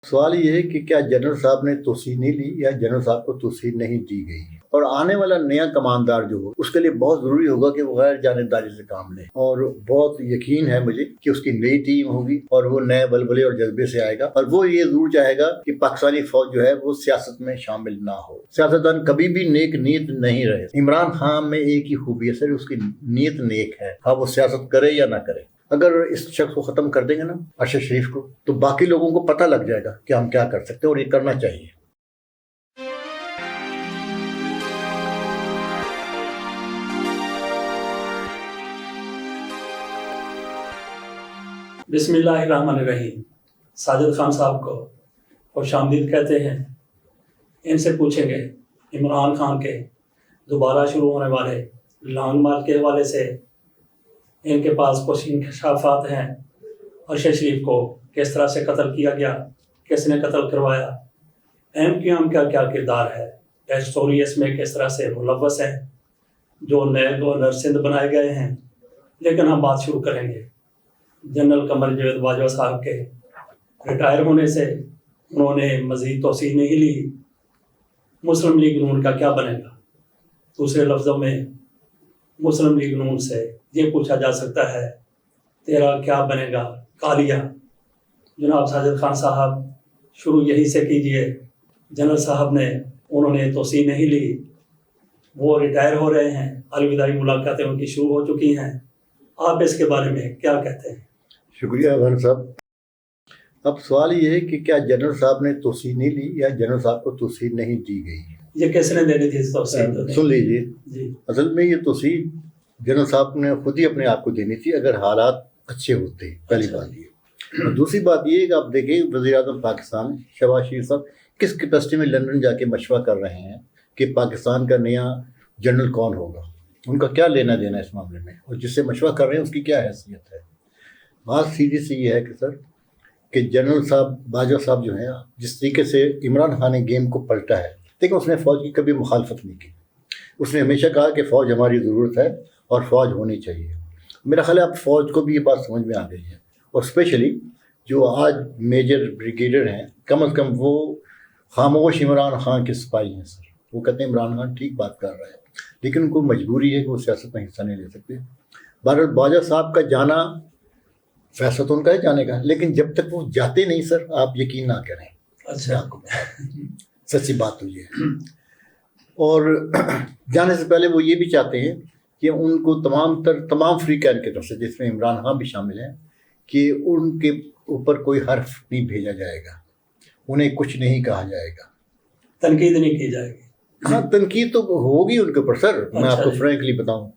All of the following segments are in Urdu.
سوال یہ ہے کہ کیا جنرل صاحب نے توسیع نہیں لی یا جنرل صاحب کو توسیع نہیں دی گئی، اور آنے والا نیا کماندار جو ہو اس کے لیے بہت ضروری ہوگا کہ وہ غیر جانبداری سے کام لے، اور بہت یقین ہے مجھے کہ اس کی نئی ٹیم ہوگی اور وہ نئے بلبلے اور جذبے سے آئے گا، اور وہ یہ ضرور چاہے گا کہ پاکستانی فوج جو ہے وہ سیاست میں شامل نہ ہو۔ سیاستدان کبھی بھی نیک نیت نہیں رہے۔ عمران خان میں ایک ہی خوبی ہے سر، اس کی نیت نیک ہے، ہاں وہ سیاست کرے یا نہ کرے۔ اگر اس شخص کو ختم کر دیں گے نا، ارشد شریف کو، تو باقی لوگوں کو پتہ لگ جائے گا کہ ہم کیا کر سکتے ہیں، اور یہ کرنا چاہیے۔ بسم اللہ الرحمن الرحیم۔ ساجد خان صاحب کو خوش آمدید کہتے ہیں۔ ان سے پوچھیں گے عمران خان کے دوبارہ شروع ہونے والے لانگ مارچ کے حوالے سے ان کے پاس کچھ انکشافات ہیں۔ ارشد شریف کو کس طرح سے قتل کیا گیا، کس نے قتل کروایا، ایم کا کیا کردار ہے، اسٹوری اس میں کس طرح سے ملوث ہے، جو نئے گورنر سندھ بنائے گئے ہیں۔ لیکن ہم بات شروع کریں گے جنرل قمر جاوید باجوہ صاحب کے ریٹائر ہونے سے۔ انہوں نے مزید توسیع نہیں لی۔ مسلم لیگ نون کا کیا بنے گا؟ دوسرے لفظوں میں مسلم لیگ نون سے یہ پوچھا جا سکتا ہے تیرا کیا بنے گا کالیہ؟ جناب ساجد خان صاحب شروع یہی سے کیجئے۔ جنرل صاحب انہوں نے توسیع نہیں لی، وہ ریٹائر ہو رہے ہیں، الوداعی ملاقاتیں ان کی شروع ہو چکی ہیں۔ آپ اس کے بارے میں کیا کہتے ہیں؟ شکریہ بھن صاحب۔ اب سوال یہ ہے کہ کیا جنرل صاحب نے توسیع نہیں لی یا جنرل صاحب کو توسیع نہیں دی گئی؟ یہ کس نے دینی تھی توسیع؟ سن لیجیے، جی، اصل میں یہ توسیع جنرل صاحب نے خود ہی اپنے آپ کو دینی تھی اگر حالات اچھے ہوتے۔ پہلی بات یہ، اور دوسری بات یہ ہے کہ آپ دیکھیں وزیر اعظم پاکستان شہباز شریف صاحب کس کیپیسٹی میں لندن جا کے مشورہ کر رہے ہیں کہ پاکستان کا نیا جنرل کون ہوگا، ان کا کیا لینا دینا اس معاملے میں، اور جس سے مشورہ کر رہے ہیں اس کی کیا حیثیت ہے۔ بات سیدھی سی یہ ہے کہ سر کہ جنرل صاحب باجوہ صاحب جو ہیں، جس طریقے سے عمران خان نے گیم کو پلٹا ہے، لیکن اس نے فوج کی کبھی مخالفت نہیں کی۔ اس نے ہمیشہ کہا کہ فوج ہماری ضرورت ہے اور فوج ہونی چاہیے۔ میرا خیال ہے اب فوج کو بھی یہ بات سمجھ میں آ گئی ہے، اور اسپیشلی جو آج میجر بریگیڈر ہیں، کم از کم وہ خاموش عمران خان کے سپاہی ہیں سر۔ وہ کہتے ہیں عمران خان ٹھیک بات کر رہا ہے، لیکن ان کو مجبوری ہے کہ وہ سیاست میں حصہ نہیں لے سکتے۔ بہرحال باجوہ صاحب کا جانا فیصلہ تو ان کا ہے جانے کا، لیکن جب تک وہ جاتے نہیں سر، آپ یقین نہ کریں۔ اچھا، سچی بات تو یہ ہے۔ اور جانے سے پہلے وہ یہ بھی چاہتے ہیں کہ ان کو تمام فری کین کی طرف سے، جس میں عمران خان بھی شامل ہیں، کہ ان کے اوپر کوئی حرف نہیں بھیجا جائے گا، انہیں کچھ نہیں کہا جائے گا، تنقید نہیں کی جائے گی۔ ہاں تنقید تو ہوگی ان کے اوپر سر، میں آپ کو فرینکلی بتاؤں،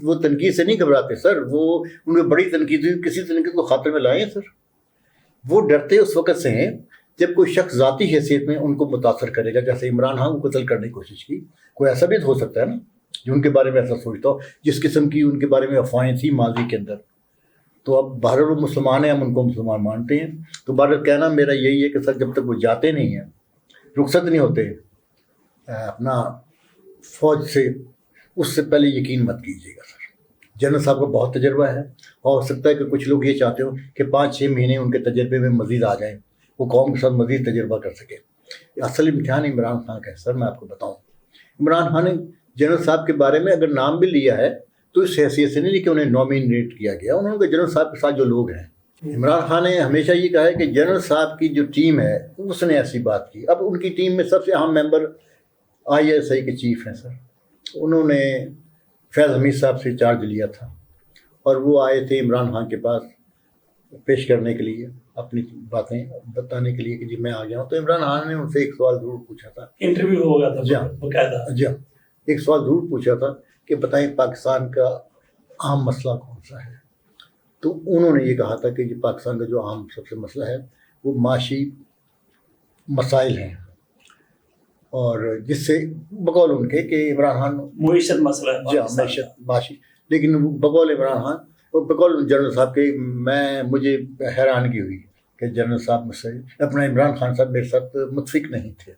وہ تنقید سے نہیں گھبراتے سر، وہ ان میں بڑی تنقید ہوئی، کسی تنقید کو خاطر میں لائیں سر۔ وہ ڈرتے اس وقت سے ہیں جب کوئی شخص ذاتی حیثیت میں ان کو متاثر کرے گا، جیسے عمران خان کو قتل کرنے کی کوشش کی۔ کوئی ایسا بھی ہو سکتا ہے نا جو ان کے بارے میں ایسا سوچتا ہو، جس قسم کی ان کے بارے میں افواہیں تھیں ماضی کے اندر۔ تو اب بہرحال وہ مسلمان ہیں، ہم ان کو مسلمان مانتے ہیں، تو بہرحال کہنا میرا یہی ہے کہ سر جب تک وہ جاتے نہیں ہیں، رخصت نہیں ہوتے اپنا فوج سے، اس سے پہلے یقین مت کیجیے گا سر۔ جنرل صاحب کا بہت تجربہ ہے، اور ہو سکتا ہے کہ کچھ لوگ یہ چاہتے ہوں کہ 5-6 مہینے ان کے تجربے میں مزید آ جائیں، وہ قوم کے ساتھ مزید تجربہ کر سکے۔ اصل امتحان عمران خان کا ہے سر۔ میں آپ کو بتاؤں، عمران خان نے جنرل صاحب کے بارے میں اگر نام بھی لیا ہے تو اس حیثیت سے نہیں لیا کہ انہیں نامینیٹ کیا گیا، انہوں نے جنرل صاحب کے ساتھ جو لوگ ہیں۔ عمران خان نے ہمیشہ یہ کہا ہے کہ جنرل صاحب کی جو ٹیم ہے اس نے ایسی بات کی۔ اب ان کی ٹیم میں سب سے اہم ممبر ISI کے چیف ہیں سر، انہوں نے فیض حمید صاحب سے چارج لیا تھا، اور وہ آئے تھے عمران خان کے پاس پیش کرنے کے لیے، اپنی باتیں بتانے کے لیے کہ جی میں آ گیا ہوں۔ تو عمران خان نے ان سے ایک سوال ضرور پوچھا تھا، انٹرویو ہو گیا تھا جی ہاں باقاعدہ، جی ہاں، ایک سوال ضرور پوچھا تھا کہ بتائیں پاکستان کا اہم مسئلہ کون سا ہے؟ تو انہوں نے یہ کہا تھا کہ یہ پاکستان کا جو اہم سب سے مسئلہ ہے وہ معاشی مسائل ہیں، اور جس سے بقول ان کے کہ عمران خان معیشت مسئلہ ہے جی ہاں معیشت معاشی، لیکن بقول عمران خان اور بقول جنرل صاحب کے مجھے حیرانگی ہوئی کہ جنرل صاحب مجھ سے اپنا عمران خان صاحب میرے ساتھ متفق نہیں تھے۔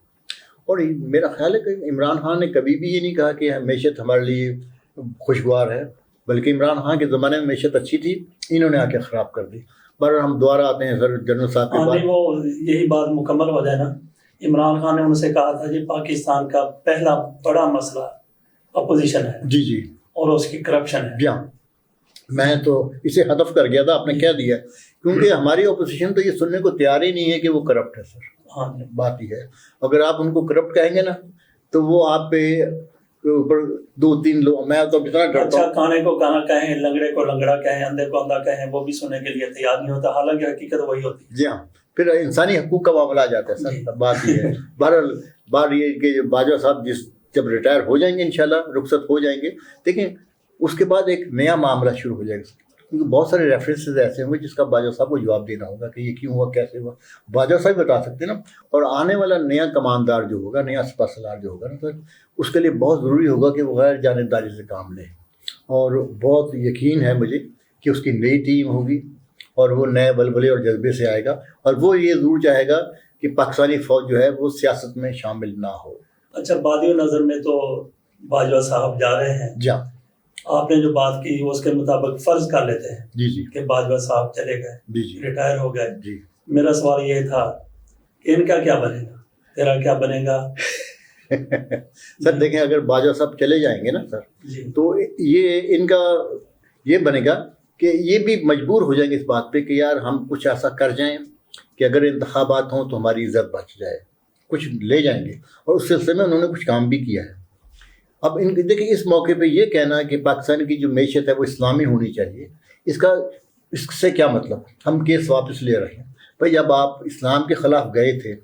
اور میرا خیال ہے کہ عمران خان نے کبھی بھی یہ نہیں کہا کہ معیشت ہمارے لیے خوشگوار ہے، بلکہ عمران خان کے زمانے میں معیشت اچھی تھی، انہوں نے آ کے خراب کر دی۔ پر ہم دوبارہ آتے ہیں سر جنرل صاحب کے نہیں بعد. وہ یہی بات مکمل ہو جائے نا. عمران خان نے ان سے کہا تھا جی پاکستان کا پہلا بڑا مسئلہ اپوزیشن ہے جی جی اور اس کی کرپشن ہے. جی ہاں میں تو اسے ہدف کر گیا تھا, آپ نے کہہ دیا, کیونکہ ہماری اپوزیشن تو یہ سننے کو تیار ہی نہیں ہے کہ وہ کرپٹ ہے سر. ہاں جی بات یہ ہے, اگر آپ ان کو کرپٹ کہیں گے نا تو وہ آپ پہ اوپر 2-3 لوگ, میں تو جتنا ڈرتا اچھا ہوں. کانے کو کانا کہیں, لنگڑے کو لنگڑا کہیں, اندھے کو اندھا کہیں, وہ بھی سننے کے لیے تیار نہیں ہوتا, حالانکہ حقیقت وہی ہوتی ہے. جی ہاں پھر انسانی حقوق کا معاملہ آ جاتا ہے سر. بات یہ ہے بہرحال بات یہ ہے کہ باجوہ صاحب جب ریٹائر ہو جائیں گے انشاءاللہ, رخصت ہو جائیں گے, دیکھیں اس کے بعد ایک نیا معاملہ شروع ہو جائے گا, کیونکہ بہت سارے ریفرنسز ایسے ہوں گے جس کا باجوہ صاحب کو جواب دینا ہوگا کہ یہ کیوں ہوا, کیسے ہوا, باجوہ صاحب بتا سکتے ہیں نا. اور آنے والا نیا کماندار جو ہوگا, نیا سپہ سالار جو ہوگا نا سر, اس کے لیے بہت ضروری ہوگا کہ وہ غیر جانبداری سے کام لے, اور بہت یقین ہے مجھے کہ اس کی نئی ٹیم ہوگی اور وہ نئے بلبلے اور جذبے سے آئے گا, اور وہ یہ ضرور چاہے گا کہ پاکستانی فوج جو ہے وہ سیاست میں شامل نہ ہو. اچھا بادی نظر میں تو باجوہ صاحب جا رہے ہیں, جی ہاں آپ نے جو بات کی اس کے مطابق فرض کر لیتے ہیں جی جی کہ باجوہ صاحب چلے گئے, جی جی ریٹائر ہو گئے. جی میرا سوال یہ تھا کہ ان کا کیا بنے گا, تیرا کیا بنے گا؟ سر دیکھیں اگر باجوہ صاحب چلے جائیں گے نا سر, جی تو یہ ان کا یہ بنے گا کہ یہ بھی مجبور ہو جائیں گے اس بات پہ کہ یار ہم کچھ ایسا کر جائیں کہ اگر انتخابات ہوں تو ہماری عزت بچ جائے, کچھ لے جائیں گے, اور اس سلسلے میں انہوں نے کچھ کام بھی کیا ہے. اب ان دیکھیں اس موقع پہ یہ کہنا کہ پاکستان کی جو معیشت ہے وہ اسلامی ہونی چاہیے, اس سے کیا مطلب, ہم کیس واپس لے رہے ہیں. بھائی جب آپ اسلام کے خلاف گئے تھے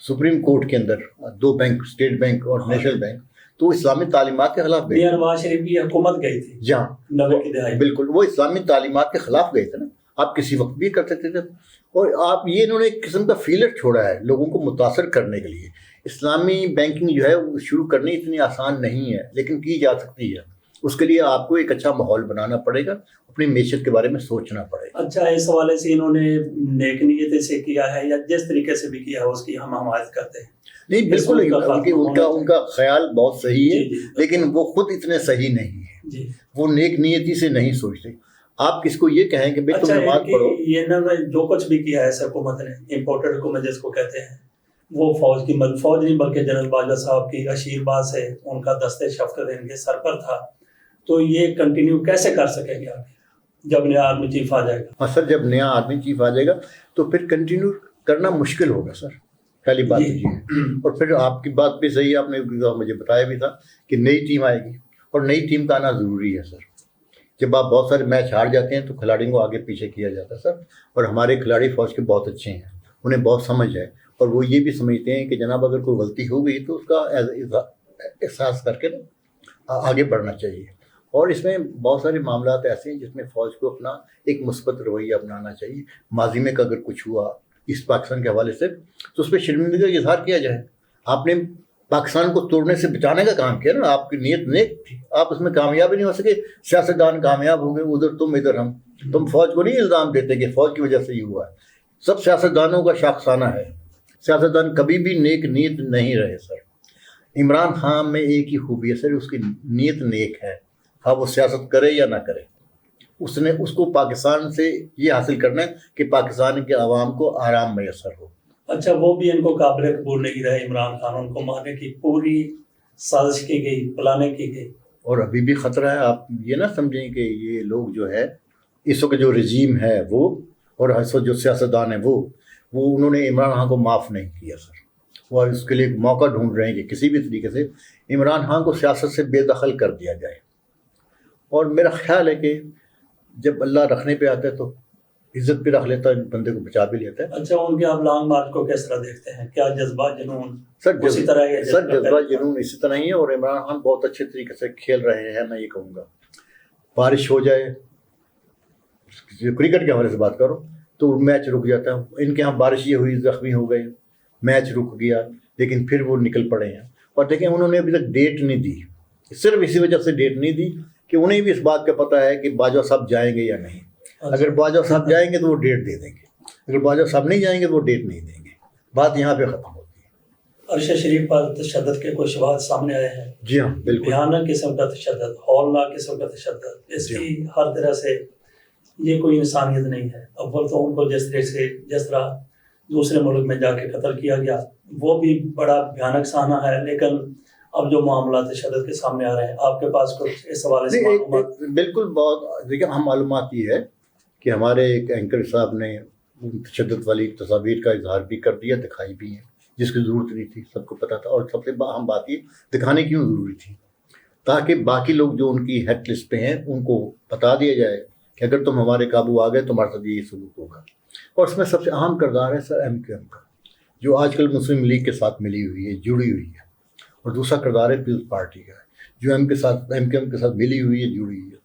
سپریم کورٹ کے اندر, 2 بینک, اسٹیٹ بینک اور نیشنل بینک, تو وہ اسلامی تعلیمات کے خلاف گئے میاں نواز شریف کی حکومت گئی تھی جہاں 90 کی دہائی. بالکل وہ اسلامی تعلیمات کے خلاف گئے تھے نا, آپ کسی وقت بھی کر سکتے تھے. اور آپ یہ انہوں نے ایک قسم کا فیلر چھوڑا ہے لوگوں کو متاثر کرنے کے لیے. اسلامی بینکنگ جو ہے وہ شروع کرنی اتنی آسان نہیں ہے, لیکن کی جا سکتی ہے. اس کے لیے آپ کو ایک اچھا ماحول بنانا پڑے گا, اپنی معیشت کے بارے میں سوچنا پڑے گا. اچھا اس حوالے سے انہوں نے نیک نیت سے کیا ہے یا جس طریقے سے بھی کیا ہے اس کی ہم حمایت کرتے ہیں؟ نہیں بالکل, ان کا خیال بہت صحیح ہے, لیکن وہ خود اتنے صحیح نہیں ہے. جی وہ نیک نیتی سے نہیں سوچتے. آپ کس کو یہ کہیں کہ بھائی تم نماز پڑھو, یہ جو کچھ بھی کیا ہے اس حکومت نے, امپورٹڈ حکومت جس کو کہتے ہیں, وہ فوج نہیں بلکہ جنرل باجوہ صاحب کی اشیر باز سے ان کا دستے شفقت ان کے سر پر تھا, تو یہ کنٹینیو کیسے کر سکیں گے آگے جب نیا آرمی چیف آ جائے گا؟ اور سر جب نیا آرمی چیف آ جائے گا تو پھر کنٹینیو کرنا مشکل ہوگا سر, پہلی بات یہ ہے. اور پھر آپ کی بات بھی صحیح ہے, آپ نے مجھے بتایا بھی تھا کہ نئی ٹیم آئے گی, اور نئی ٹیم کا آنا ضروری ہے سر. جب آپ بہت سارے میچ ہار جاتے ہیں تو کھلاڑیوں کو آگے پیچھے کیا جاتا ہے سر, اور ہمارے کھلاڑی فوج کے بہت اچھے ہیں, انہیں بہت سمجھ ہے, اور وہ یہ بھی سمجھتے ہیں کہ جناب اگر کوئی غلطی ہو گئی تو اس کا احساس کر کے آگے بڑھنا چاہیے. اور اس میں بہت سارے معاملات ایسے ہیں جس میں فوج کو اپنا ایک مثبت رویہ اپنانا چاہیے. ماضی میں اگر کچھ ہوا اس پاکستان کے حوالے سے تو اس پہ شرمندگی کا اظہار کیا جائے. آپ نے پاکستان کو توڑنے سے بچانے کا کام کیا نا, آپ کی نیت نیک تھی, آپ اس میں کامیاب ہی نہیں ہو سکے. سیاستدان کامیاب ہو گئے, ادھر تم ادھر ہم. تم فوج کو نہیں الزام دیتے کہ فوج کی وجہ سے یہ ہوا ہے, سب سیاستدانوں کا شاخسانہ ہے. سیاستدان کبھی بھی نیک نیت نہیں رہے سر. عمران خان میں ایک ہی خوبی ہے سر, اس کی نیت نیک ہے, ہاں وہ سیاست کرے یا نہ کرے. اس کو پاکستان سے یہ حاصل کرنا ہے کہ پاکستان کے عوام کو آرام میسر ہو. اچھا وہ بھی ان کو قابل قبول نہیں رہے عمران خان, ان کو مارنے کی پوری سازش کی گئی, پلاننگ کی گئی, اور ابھی بھی خطرہ ہے. آپ یہ نہ سمجھیں کہ یہ لوگ جو ہے اس وقت جو رجیم ہے وہ, اور اس وقت جو سیاستدان ہیں وہ انہوں نے عمران خان کو معاف نہیں کیا سر. وہ اس کے لیے ایک موقع ڈھونڈ رہے ہیں کہ کسی بھی طریقے سے عمران خان کو سیاست سے بے دخل کر دیا جائے. اور میرا خیال ہے کہ جب اللہ رکھنے پہ آتا ہے تو عزت پہ رکھ لیتا ہے, بندے کو بچا بھی لیتا ہے. اچھا ان کے آپ لانگ مارچ کو کس طرح دیکھتے ہیں؟ کیا جذبہ جنون سر اسی طرح ہے؟ سر جذبہ جنون اسی طرح ہی ہے, اور عمران خان بہت اچھے طریقے سے کھیل رہے ہیں. میں یہ کہوں گا بارش ہو جائے, کرکٹ کے حوالے سے بات کرو تو میچ رک جاتا ہے. ان کے یہاں بارش یہ ہوئی, زخمی ہو گئے, میچ رک گیا, لیکن پھر وہ نکل پڑے ہیں. اور دیکھیں انہوں نے ابھی تک ڈیٹ نہیں دی, صرف اسی وجہ سے ڈیٹ نہیں دی کہ انہیں بھی اس بات کا پتہ ہے کہ باجوہ صاحب جائیں گے یا نہیں. اگر باجوہ صاحب جائیں گے تو وہ ڈیٹ دے دیں گے, اگر باجوہ صاحب نہیں جائیں گے تو وہ ڈیٹ نہیں دیں گے. بات یہاں پہ ختم ہوتی ہے. عرش شریف پر تشدد کے کچھ شواہد سامنے آئے ہیں. جی ہاں بالکل, بھیانک قسم کا تشدد, ہولناک قسم کا تشدد, اس کی ہر طرح سے یہ کوئی انسانیت نہیں ہے. اول تو ان کو جس طرح دوسرے ملک میں جا کے قتل کیا گیا وہ بھی بڑا بھیانک سانحہ ہے، لیکن اب جو معاملات تشدد کے سامنے آ رہے ہیں، آپ کے پاس کچھ اس حوالے سے معلومات؟ بالکل، بہت دیکھیں، ہم معلومات یہ ہے کہ ہمارے ایک اینکر صاحب نے تشدد والی تصاویر کا اظہار بھی کر دیا، دکھائی بھی ہیں، جس کی ضرورت نہیں تھی، سب کو پتہ تھا. اور سب سے اہم بات یہ دکھانے کیوں ضروری تھی، تاکہ باقی لوگ جو ان کی ہیڈ لسٹ پہ ہیں ان کو بتا دیا جائے کہ اگر تم ہمارے قابو آ گئے تمہارے ساتھ یہ سلوک ہوگا. اور اس میں سب سے اہم کردار ہے سر ایم کیو ایم کا، جو آج کل مسلم لیگ کے ساتھ ملی ہوئی ہے، جڑی ہوئی ہے. اور دوسرا کردار ہے پیپلز پارٹی کا، جو ایم کیو ایم کے ساتھ ملی ہوئی ہے، جڑی ہوئی ہے.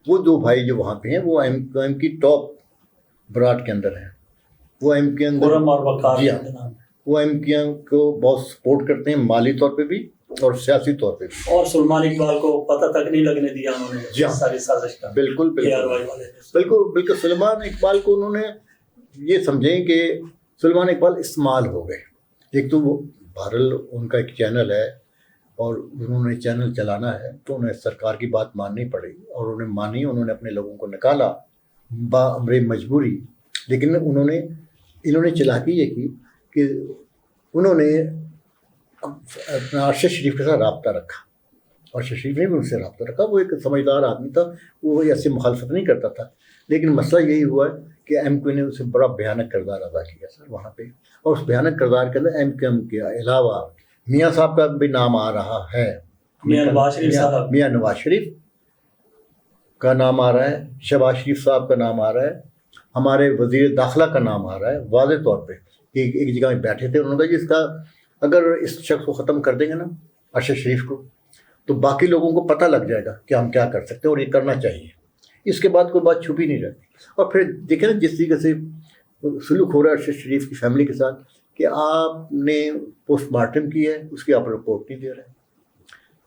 وہ دو بھائی جو وہاں پہ ہیں وہ ایم کیو ایم کی ٹاپ براڈ کے اندر ہیں. وہ ایم کیو ایم جی ہاں، وہ ایم کیو ایم کو بہت سپورٹ کرتے ہیں، مالی طور پہ بھی اور سیاسی طور پہ بھی. اور سلمان اقبال کو پتہ تک نہیں لگنے دیا انہوں نے ساری سازش کا. بالکل بالکل سلمان اقبال کو انہوں نے یہ سمجھیں کہ سلمان اقبال استعمال ہو گئے. ایک تو وہ بہرحال ان کا ایک چینل ہے اور انہوں نے چینل چلانا ہے، تو انہیں سرکار کی بات ماننی پڑی اور انہوں نے مانی. انہوں نے اپنے لوگوں کو نکالا بامر مجبوری، لیکن انہوں نے چلاکی یہ کی کہ انہوں نے اپنا ارشد شریف کے ساتھ رابطہ رکھا. ارشد شریف نے بھی ان سے رابطہ رکھا. وہ ایک سمجھدار آدمی تھا، وہ ایسی مخالفت نہیں کرتا تھا. لیکن مسئلہ یہی ہوا ہے کہ ایم کیو نے اسے بڑا بھیانک کردار ادا کیا سر وہاں پہ. اور اس بھیانک کردار کے اندر ایم کیو ایم کے علاوہ میاں صاحب کا بھی نام آ رہا ہے، میاں نواز شریف کا نام آ رہا ہے، شہباز شریف صاحب کا نام آ رہا ہے، ہمارے وزیر داخلہ کا نام آ رہا ہے. واضح طور پہ ایک جگہ میں بیٹھے تھے، انہوں نے کہا جس کا اگر اس شخص کو ختم کر دیں گے نا، ارشد شریف کو، تو باقی لوگوں کو پتہ لگ جائے گا کہ ہم کیا کر سکتے ہیں اور یہ کرنا چاہیے. اس کے بعد کوئی بات چھپی نہیں رہتی. اور پھر دیکھیں نا جس طریقے سے سلوک ہو رہا ہے ارشد شریف کی فیملی کے ساتھ، کہ آپ نے پوسٹ مارٹم کی ہے، اس کی آپ رپورٹ نہیں دے رہے.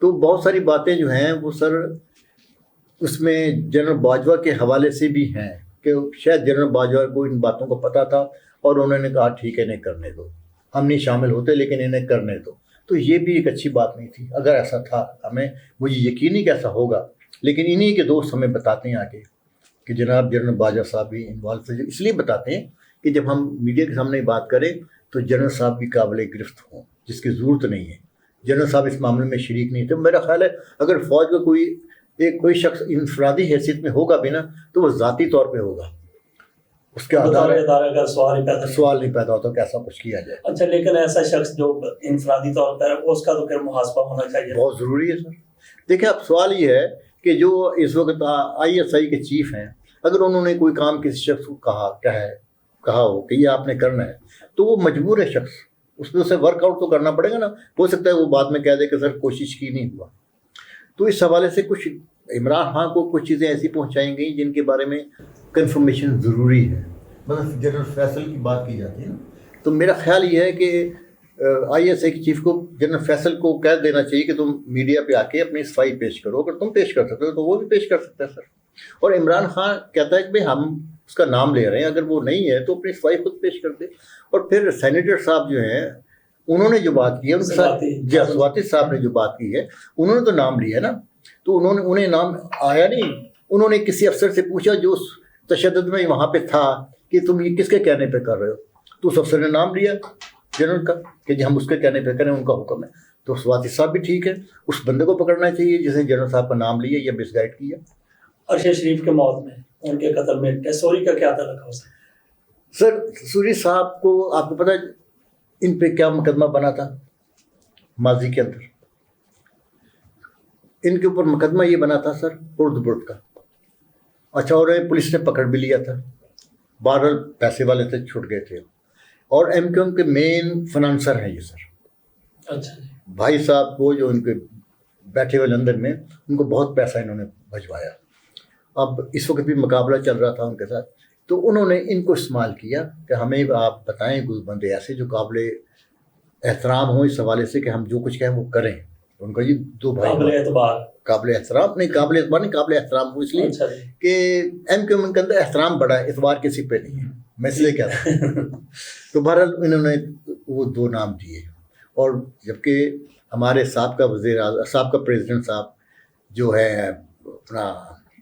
تو بہت ساری باتیں جو ہیں وہ سر اس میں جنرل باجوہ کے حوالے سے بھی ہیں کہ شاید جنرل باجوہ کو ان باتوں کو پتہ تھا اور انہوں نے کہا ٹھیک ہے انہیں کرنے دو، ہم نہیں شامل ہوتے لیکن انہیں کرنے دو. تو یہ بھی ایک اچھی بات نہیں تھی. اگر ایسا تھا، مجھے یقین نہیں کہ ایسا ہوگا، لیکن انہی کے دوست ہمیں بتاتے ہیں آگے کہ جناب جنرل باجوہ صاحب بھی انوالو تھے. اس لیے بتاتے ہیں کہ جب ہم میڈیا کے سامنے بات کریں تو جنرل صاحب بھی قابل گرفت ہوں، جس کی ضرورت نہیں ہے. جنرل صاحب اس معاملے میں شریک نہیں تھے. میرا خیال ہے اگر فوج کا کوئی شخص انفرادی حیثیت میں ہوگا بھی نا، تو وہ ذاتی طور پہ ہوگا. اس کے ادارے کا سوال نہیں پیدا ہوتا کہ ایسا کچھ کیا جائے. اچھا، لیکن ایسا شخص جو انفرادی طور پر اس کا تو پھر محاسبہ ہونا چاہیے، بہت ضروری ہے سر. دیکھیں اب سوال یہ ہے کہ جو اس وقت آئی ایس آئی کے چیف ہیں، اگر انہوں نے کوئی کام کسی شخص کو کہا ہو کہ یہ آپ نے کرنا ہے، تو وہ مجبور ہے شخص، اس میں اسے ورک آؤٹ تو کرنا پڑے گا نا. ہو سکتا ہے وہ بعد میں کہہ دے کہ سر کوشش کی نہیں ہوا. تو اس حوالے سے کچھ عمران خان کو کچھ چیزیں ایسی پہنچائیں گئی جن کے بارے میں کنفرمیشن ضروری ہے. مطلب جنرل فیصل کی بات کی جاتی ہے نا، تو میرا خیال یہ ہے کہ آئی ایس آئی کے چیف کو جنرل فیصل کو کہہ دینا چاہیے کہ تم میڈیا پہ آ کے اپنی صفائی پیش کرو. اگر تم پیش کر سکتے ہو تو وہ بھی پیش کر سکتا ہے سر. اور عمران خان کہتا ہے کہ بھائی ہم اس کا نام لے رہے ہیں، اگر وہ نہیں ہے تو اپنی صفائی خود پیش کر دے. اور پھر سینیٹر صاحب جو ہیں انہوں نے جو بات کی ہے، ان کے ساتھ سواتی صاحب نے جو بات کی ہے، انہوں نے تو نام لیا ہے نا. تو انہیں نام آیا نہیں. انہوں نے کسی افسر سے پوچھا جو اس تشدد میں وہاں پہ تھا کہ تم یہ کس کے کہنے پہ کر رہے ہو، تو اس افسر نے نام لیا جنرل کا کہ جی ہم اس کے کہنے پہ کریں، ان کا حکم ہے. تو سواتی صاحب بھی ٹھیک ہے، اس بندے کو پکڑنا چاہیے جس نے جنرل صاحب کا نام لیا یا مس گائڈ کیا. ارشد شریف کے موت میں، ان کے قتل میں ٹیسوری کا کیا تعلق ہو سکتا ہے؟ سر سوری صاحب کو آپ کو پتہ ان پہ کیا مقدمہ بنا تھا ماضی کے اندر؟ ان کے اوپر مقدمہ یہ بنا تھا سر ارد برد کا. اچھا، اور پولیس نے پکڑ بھی لیا تھا. بہرحال پیسے والے تھے، چھوٹ گئے تھے. اور ایم کیو ایم کے مین فنانسر ہیں یہ سر. اچھا، بھائی صاحب کو جو ان کے بیٹھے ہوئے لندن میں، ان کو بہت پیسہ انہوں نے بھجوایا. اب اس وقت بھی مقابلہ چل رہا تھا ان کے ساتھ، تو انہوں نے ان کو استعمال کیا کہ ہمیں آپ بتائیں کوئی بندے ایسے جو قابل احترام ہوں اس حوالے سے کہ ہم جو کچھ کہیں وہ کریں. ان کا یہ دو بھائی قابل احترام نہیں، قابل احترام ہو، اس لیے کہ ایم کیو ایم کے اندر احترام بڑا ہے، اعتبار کسی پہ نہیں ہے. میں اس لیے کہتا ہوں. تو بہرحال انہوں نے وہ دو نام دیے. اور جبکہ ہمارے سابقہ پریزیڈنٹ صاحب جو ہے اپنا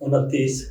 29